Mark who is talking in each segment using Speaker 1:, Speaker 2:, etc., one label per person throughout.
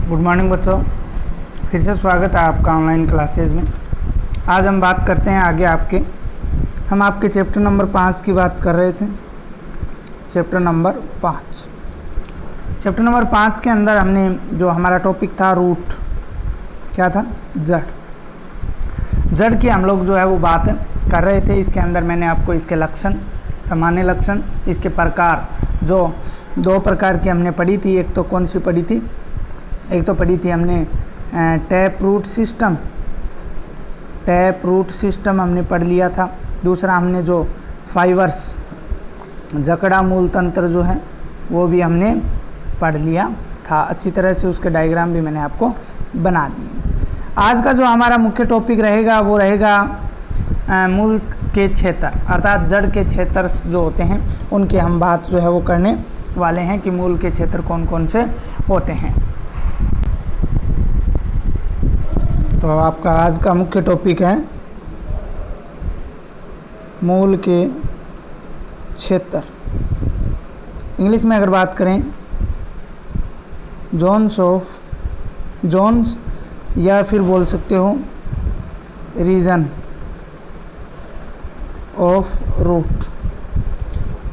Speaker 1: Good morning बच्चों, फिर से स्वागत है आपका ऑनलाइन क्लासेज में। आज हम बात करते हैं आगे हम आपके चैप्टर नंबर 5 की बात कर रहे थे। चैप्टर नंबर 5 के अंदर हमने जो हमारा टॉपिक था रूट, क्या था, जड़ की हम लोग जो है वो बात कर रहे थे। इसके अंदर मैंने आपको इसके लक्षण, सामान्य लक्षण, इसके प्रकार, जो 2 प्रकार की हमने पढ़ी थी। एक तो कौन सी पढ़ी थी? एक तो पढ़ी थी हमने टैप रूट सिस्टम हमने पढ़ लिया था। दूसरा हमने जो फाइवर्स, जकड़ा मूल तंत्र जो है वो भी हमने पढ़ लिया था अच्छी तरह से। उसके डायग्राम भी मैंने आपको बना दिए। आज का जो हमारा मुख्य टॉपिक रहेगा वो रहेगा मूल के क्षेत्र, अर्थात जड़ के क्षेत्र जो होते हैं उनकी हम बात जो है वो करने वाले हैं कि मूल के क्षेत्र कौन कौन से होते हैं। तो आपका आज का मुख्य टॉपिक है मूल के क्षेत्र। इंग्लिश में अगर बात करें, जोन्स या फिर बोल सकते हो रीजन ऑफ रूट।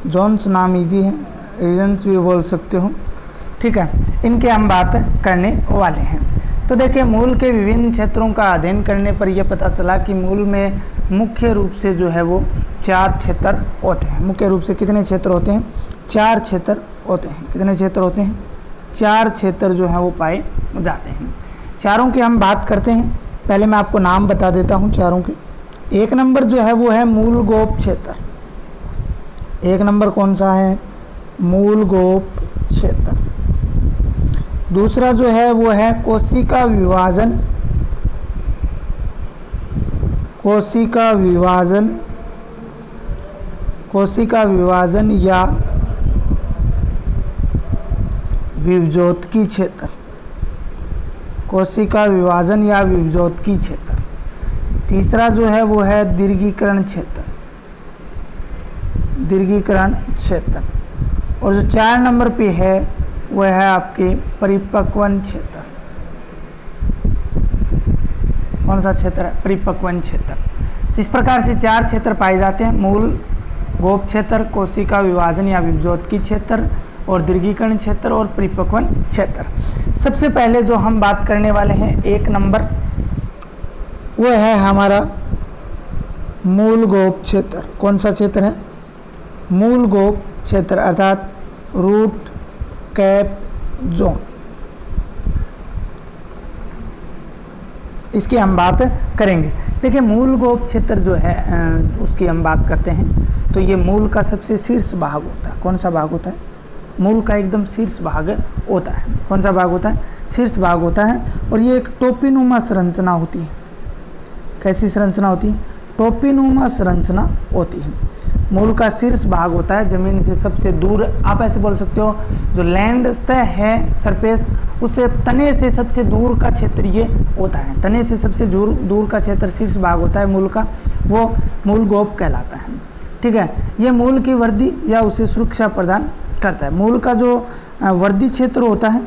Speaker 1: जोन्स नाम इजी है, रीजन्स भी बोल सकते हो, ठीक है। इनके हम बात करने वाले हैं। तो देखिए, मूल के विभिन्न क्षेत्रों का अध्ययन करने पर यह पता चला कि मूल में मुख्य रूप से जो है वो 4 क्षेत्र होते हैं। मुख्य रूप से कितने क्षेत्र होते हैं? 4 क्षेत्र होते हैं। कितने क्षेत्र होते हैं? 4 क्षेत्र जो है वो पाए जाते हैं। चारों की हम बात करते हैं। पहले मैं आपको नाम बता देता हूँ चारों के। 1 नंबर जो है वो है मूल गोप क्षेत्र। 1 नंबर कौन सा है? मूल गोप क्षेत्र। दूसरा जो है वो है कोशिका विभाजन या विभजोतकी क्षेत्र। कोशिका विभाजन या विभजोतकी क्षेत्र। तीसरा जो है वो है दीर्घीकरण क्षेत्र। और जो 4 नंबर पे है वह है आपके परिपक्वन क्षेत्र। कौन सा क्षेत्र है? परिपक्वन क्षेत्र। इस प्रकार से 4 क्षेत्र पाए जाते हैं: मूल गोप क्षेत्र, कोशिका विभाजन या विभजोतकी क्षेत्र, और दीर्घीकरण क्षेत्र, और परिपक्वन क्षेत्र। सबसे पहले जो हम बात करने वाले हैं 1 नंबर, वो है हमारा मूल गोप क्षेत्र। कौन सा क्षेत्र है? मूल गोप क्षेत्र, अर्थात रूट कैप जोन। इसकी हम बात करेंगे। देखिए, मूल गोप क्षेत्र जो है उसकी हम बात करते हैं तो ये मूल का सबसे शीर्ष भाग होता है। कौन सा भाग होता है? मूल का एकदम शीर्ष भाग होता है। कौन सा भाग होता है? शीर्ष भाग होता है। और ये एक टोपीनुमा संरचना होती है। कैसी संरचना होती है? टोपीनुमा संरचना होती है। मूल का शीर्ष भाग होता है, ज़मीन से सबसे दूर, आप ऐसे बोल सकते हो, जो लैंड सतह है, सरफेस, उससे तने से सबसे दूर का क्षेत्र ये होता है। तने से सबसे दूर का क्षेत्र शीर्ष भाग होता है मूल का, वो मूल गोप कहलाता है, ठीक है। ये मूल की वृद्धि या उसे सुरक्षा प्रदान करता है। मूल का जो वृद्धि क्षेत्र होता है,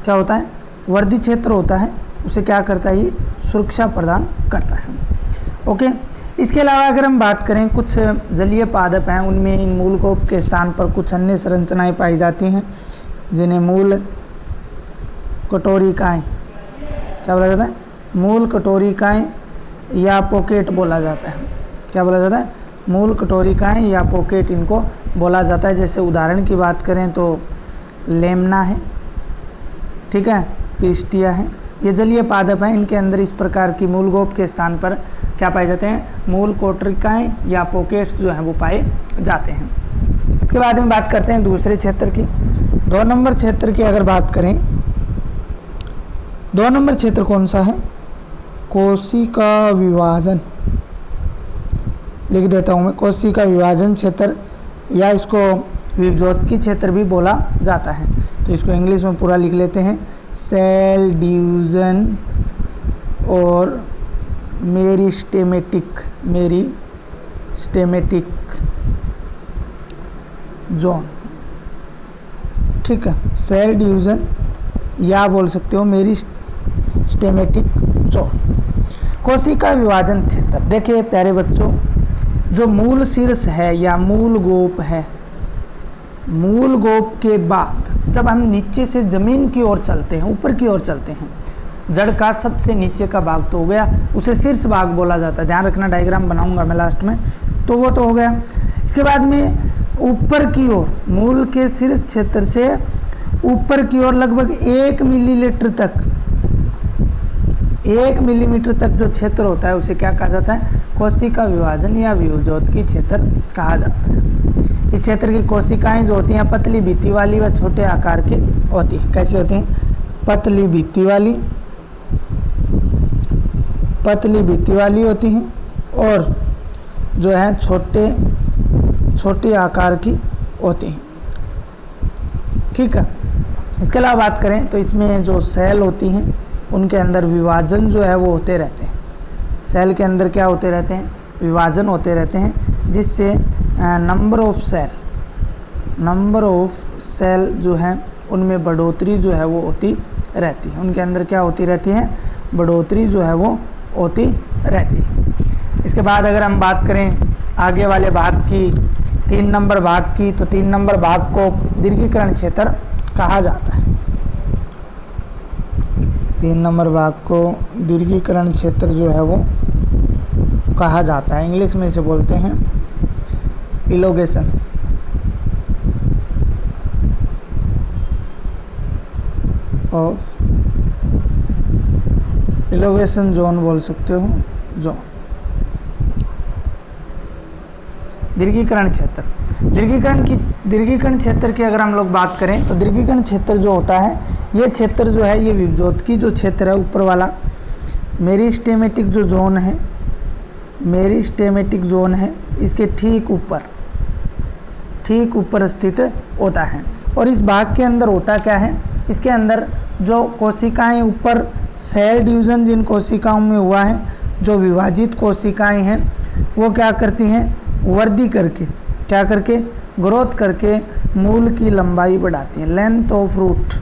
Speaker 1: क्या होता है? वृद्धि क्षेत्र होता है, उसे क्या करता है? ये सुरक्षा प्रदान करता है, ओके। इसके अलावा अगर हम बात करें, कुछ जलीय पादप हैं, उनमें इन मूल गोप के स्थान पर कुछ अन्य संरचनाएं पाई जाती हैं जिन्हें मूल कटोरिकाएं, क्या बोला जाता है? मूल कटोरिकाएं या पॉकेट बोला जाता है। क्या बोला जाता है? मूल कटोरिकाएं या पॉकेट इनको बोला जाता है। जैसे उदाहरण की बात करें तो लेमना है, ठीक है, पिस्टिया है, ये जलीय पादप हैं। इनके अंदर इस प्रकार की मूल गोप के स्थान पर क्या पाए जाते हैं? मूल कोटरिकाएं या पॉकेट्स जो हैं वो पाए जाते हैं। इसके बाद में बात करते हैं दूसरे क्षेत्र की। 2 नंबर क्षेत्र की अगर बात करें, 2 नंबर क्षेत्र कौन सा है? कोशिका विभाजन। लिख देता हूँ मैं, कोशिका विभाजन क्षेत्र, या इसको विभजोतकी क्षेत्र भी बोला जाता है। तो इसको इंग्लिश में पूरा लिख लेते हैं, सेल डिवीजन और मेरिस्टेमेटिक जोन, ठीक है। सेल डिवीजन या बोल सकते हो मेरिस्टेमेटिक जोन। कोशिका विभाजन क्षेत्र, देखिए प्यारे बच्चों, जो मूल शीर्ष है या मूल गोप है, मूल गोप के बाद जब हम नीचे से जमीन की ओर चलते हैं, ऊपर की ओर चलते हैं, जड़ का सबसे नीचे का भाग तो हो गया, उसे शीर्ष भाग बोला जाता है। ध्यान रखना, डायग्राम बनाऊंगा मैं लास्ट में, तो वो तो हो गया। इसके बाद में ऊपर की ओर, मूल के शीर्ष क्षेत्र से ऊपर की ओर लगभग 1 मिलीमीटर तक, 1 मिलीमीटर तक जो क्षेत्र होता है उसे क्या कहा जाता है? कोशिका विभाजन या विभजोत्की क्षेत्र कहा जाता है। इस क्षेत्र की कोशिकाएं जो होती हैं पतली भित्ति वाली व छोटे आकार की होती हैं। कैसी होती हैं? पतली भित्ति वाली होती हैं और जो है छोटे आकार की होती हैं। ठीक है। इसके अलावा बात करें तो इसमें जो सेल होती हैं उनके अंदर विभाजन जो है वो होते रहते हैं। सेल के अंदर क्या होते रहते हैं? विभाजन होते रहते हैं, जिससे नंबर ऑफ सेल जो है उनमें बढ़ोतरी जो है वो होती रहती है। उनके अंदर क्या होती रहती है? बढ़ोतरी जो है वो होती रहती है। इसके बाद अगर हम बात करें आगे वाले भाग की, 3 नंबर भाग की, तो 3 नंबर भाग को दीर्घीकरण क्षेत्र कहा जाता है। 3 नंबर भाग को दीर्घीकरण क्षेत्र जो है वो कहा जाता है। इंग्लिश में इसे बोलते हैं इलोगेशन। ऑफ इलोगेशन जोन बोल सकते हो, जोन। दीर्घीकरण क्षेत्र, दीर्घीकरण क्षेत्र की अगर हम लोग बात करें तो दीर्घीकरण क्षेत्र जो होता है, ये क्षेत्र जो है, ये विभजोत्की जो क्षेत्र है ऊपर वाला, मेरिस्टेमेटिक जो जोन है, मेरिस्टेमेटिक जोन है, इसके ठीक ऊपर स्थित होता है। और इस भाग के अंदर होता क्या है? इसके अंदर जो कोशिकाएं ऊपर सेल डिवीजन जिन कोशिकाओं में हुआ है, जो विभाजित कोशिकाएं हैं वो क्या करती हैं? वृद्धि करके, क्या करके? ग्रोथ करके मूल की लंबाई बढ़ाती हैं। लेंथ ऑफ रूट,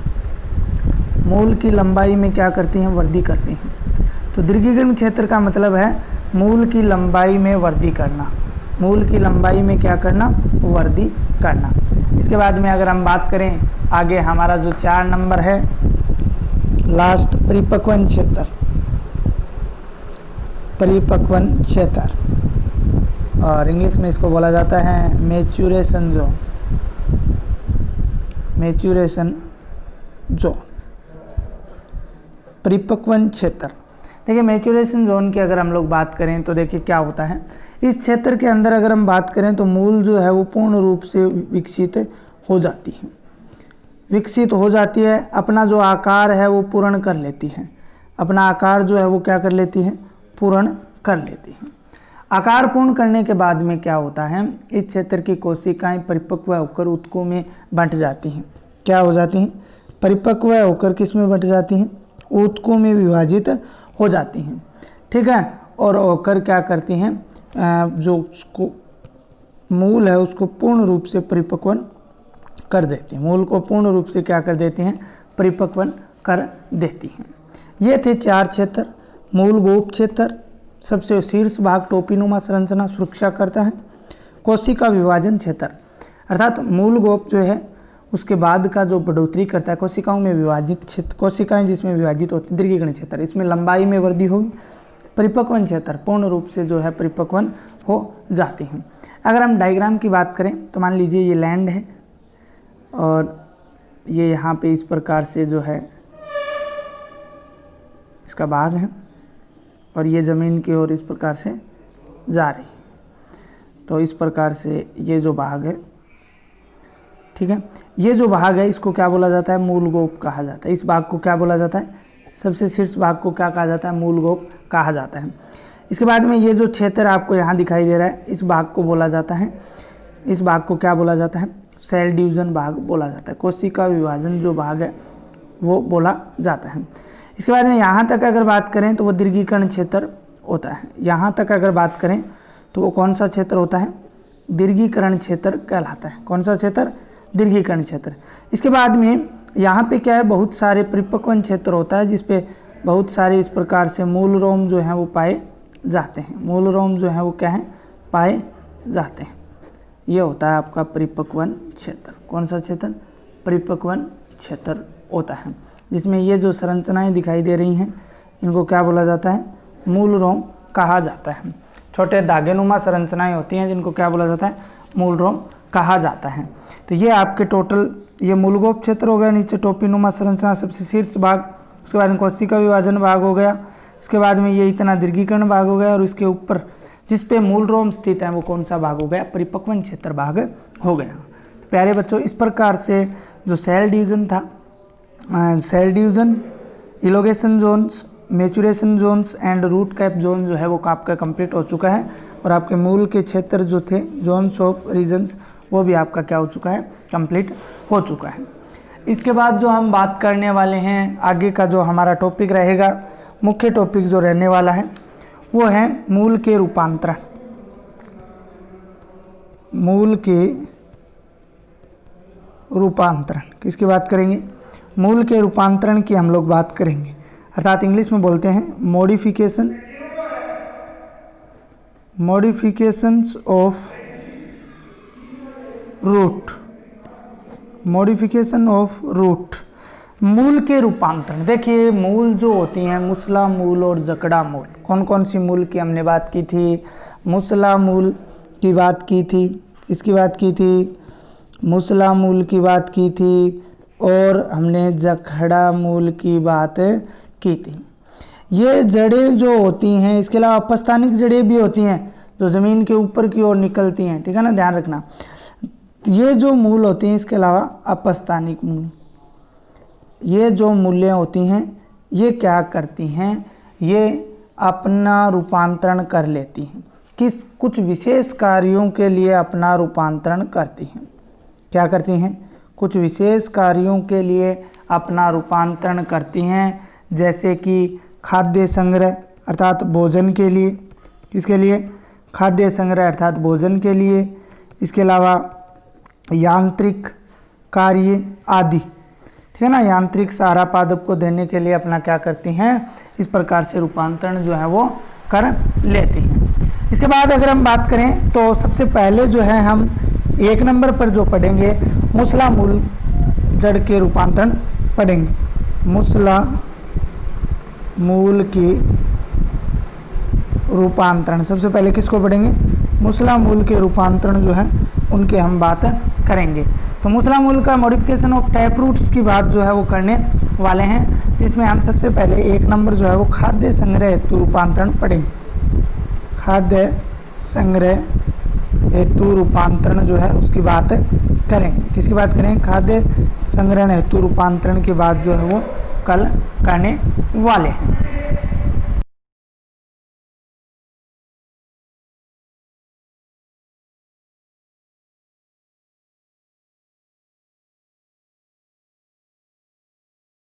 Speaker 1: मूल की लंबाई में क्या करती हैं? वृद्धि करती हैं। तो दीर्घीकरण क्षेत्र का मतलब है मूल की लंबाई में वृद्धि करना। मूल की लंबाई में क्या करना? वृद्धि करना। इसके बाद में अगर हम बात करें आगे, हमारा जो 4 नंबर है लास्ट, परिपक्वन क्षेत्र। और इंग्लिश में इसको बोला जाता है मैच्यूरेशन जोन, परिपक्वन क्षेत्र। देखिए मैच्यूरेशन जोन की अगर हम लोग बात करें तो देखिए क्या होता है, इस क्षेत्र के अंदर अगर हम बात करें तो मूल जो है वो पूर्ण रूप से विकसित हो जाती है, अपना जो आकार है वो पूर्ण कर लेती है, अपना आकार जो है वो क्या कर लेती है? पूर्ण कर लेती है। आकार पूर्ण करने के बाद में क्या होता है? इस क्षेत्र की कोशिकाएं परिपक्व होकर ऊतकों में बंट जाती हैं। क्या हो जाती हैं? परिपक्व होकर किस में बंट जाती हैं? ऊतकों में विभाजित हो जाती हैं। ठीक है। और होकर क्या करती हैं? जो उसको मूल है उसको पूर्ण रूप से परिपक्वन कर देती हैं। मूल को पूर्ण रूप से क्या कर देती हैं? परिपक्वन कर देती हैं। ये थे 4 क्षेत्र। मूल गोप क्षेत्र, सबसे शीर्ष भाग टोपीनुमा संरचना सुरक्षा करता है। कोशिका विभाजन क्षेत्र अर्थात मूल गोप जो है उसके बाद का जो बढ़ोतरी करता है, कोशिकाओं में विभाजित क्षेत्र, कोशिकाएं जिसमें विभाजित होती हैं, दीर्घीकरण क्षेत्र, इसमें लंबाई में वृद्धि होगी। परिपक्वन क्षेत्र पूर्ण रूप से जो है परिपक्वन हो जाती हैं। अगर हम डायग्राम की बात करें तो मान लीजिए ये लैंड है और ये यहाँ पे इस प्रकार से जो है इसका भाग है और ये ज़मीन की ओर इस प्रकार से जा रही है। तो इस प्रकार से ये जो भाग है, ठीक है, ये जो भाग है इसको क्या बोला जाता है? मूल गोप कहा जाता है। इस भाग को क्या बोला जाता है? सबसे शीर्ष भाग को क्या कहा जाता है? मूल गोप कहा जाता है। इसके बाद में ये जो क्षेत्र आपको यहाँ दिखाई दे रहा है, इस भाग को बोला जाता है, इस भाग को क्या बोला जाता है? सेल डिवीजन भाग बोला जाता है। कोशिका विभाजन जो भाग है वो बोला जाता है। इसके बाद में यहाँ तक अगर बात करें तो वो दीर्घीकरण क्षेत्र होता है। यहाँ तक अगर बात करें तो वो कौन सा क्षेत्र होता है? दीर्घीकरण क्षेत्र कहलाता है। कौन सा क्षेत्र? दीर्घीकरण क्षेत्र। इसके बाद में यहाँ पे क्या है, बहुत सारे परिपक्वन क्षेत्र होता है जिसपे बहुत सारे इस प्रकार से मूल रोम जो हैं वो पाए जाते हैं। मूल रोम जो है वो क्या है, पाए जाते हैं। ये होता है आपका परिपक्वन क्षेत्र। कौन सा क्षेत्र? परिपक्वन क्षेत्र होता है, जिसमें ये जो संरचनाएं दिखाई दे रही हैं इनको क्या बोला जाता है? मूल रोम कहा जाता है। छोटे धागेनुमा संरचनाएं होती हैं जिनको क्या बोला जाता है? मूल रोम कहा जाता है। तो ये आपके टोटल ये मूलगोप क्षेत्र हो गया, नीचे टोपीनुमा संरचना सबसे शीर्ष भाग, उसके बाद में कोशिका विभाजन भाग हो गया, उसके बाद में ये इतना दीर्घीकरण भाग हो गया, और इसके ऊपर जिस पे मूल रोम स्थित है वो कौन सा भाग हो गया? परिपक्वन क्षेत्र भाग हो गया। तो प्यारे बच्चों, इस प्रकार से जो सेल डिवीजन था, cell division, elongation zones, maturation zones and root cap zone जो है वो आपका कंप्लीट हो चुका है, और आपके मूल के क्षेत्र जो थे जोन्स ऑफ रीजन्स वो भी आपका क्या हो चुका है? कंप्लीट हो चुका है। इसके बाद जो हम बात करने वाले हैं आगे का जो हमारा टॉपिक रहेगा, मुख्य टॉपिक जो रहने वाला है वो है मूल के रूपांतरण। मूल के रूपांतरण किसकी बात करेंगे? मूल के रूपांतरण की हम लोग बात करेंगे, अर्थात इंग्लिश में बोलते हैं modifications of root, modification of root. मूल के रूपांतरण, देखिए मूल जो होती हैं मुसला मूल और जकड़ा मूल, कौन कौन सी मूल की हमने बात की थी? मुसला मूल की बात की थी, किसकी बात की थी? मुसला मूल की बात की थी, और हमने जकड़ा मूल की बात की थी। ये जड़ें जो होती हैं, इसके अलावा अपस्थानिक जड़ें भी होती हैं जो ज़मीन के ऊपर की ओर निकलती हैं, ठीक है ना, ध्यान रखना। ये जो मूल होती हैं, इसके अलावा अपस्थानिक मूल, ये जो मूलें होती हैं ये क्या करती हैं? ये अपना रूपांतरण कर लेती हैं, किस कुछ विशेष कार्यों के लिए अपना रूपांतरण करती हैं। क्या करती हैं? कुछ विशेष कार्यों के लिए अपना रूपांतरण करती हैं, जैसे कि खाद्य संग्रह अर्थात भोजन के लिए, किसके लिए? खाद्य संग्रह अर्थात भोजन के लिए। इसके अलावा यांत्रिक कार्य आदि, ठीक है ना, यांत्रिक सहारा पादप को देने के लिए अपना क्या करती हैं? इस प्रकार से रूपांतरण जो है वो कर लेती हैं। इसके बाद अगर हम बात करें तो सबसे पहले जो है हम 1 नंबर पर जो पढ़ेंगे मुसला मूल जड़ के रूपांतरण पढ़ेंगे। मुसला मूल की रूपांतरण, सबसे पहले किसको पढ़ेंगे? मुसला मूल के रूपांतरण जो है उनके हम बात करेंगे। तो मुसला मूल का मॉडिफिकेशन ऑफ टैप रूट्स की बात जो है वो करने वाले हैं, जिसमें हम सबसे पहले 1 नंबर जो है वो खाद्य संग्रह हेतु रूपांतरण पढ़ेंगे। खाद्य संग्रह हेतु रूपांतरण जो है उसकी बात करेंगे। किसकी बात करेंगे? खाद्य संग्रहण हेतु रूपांतरण की बात जो है वो कल करने वाले हैं।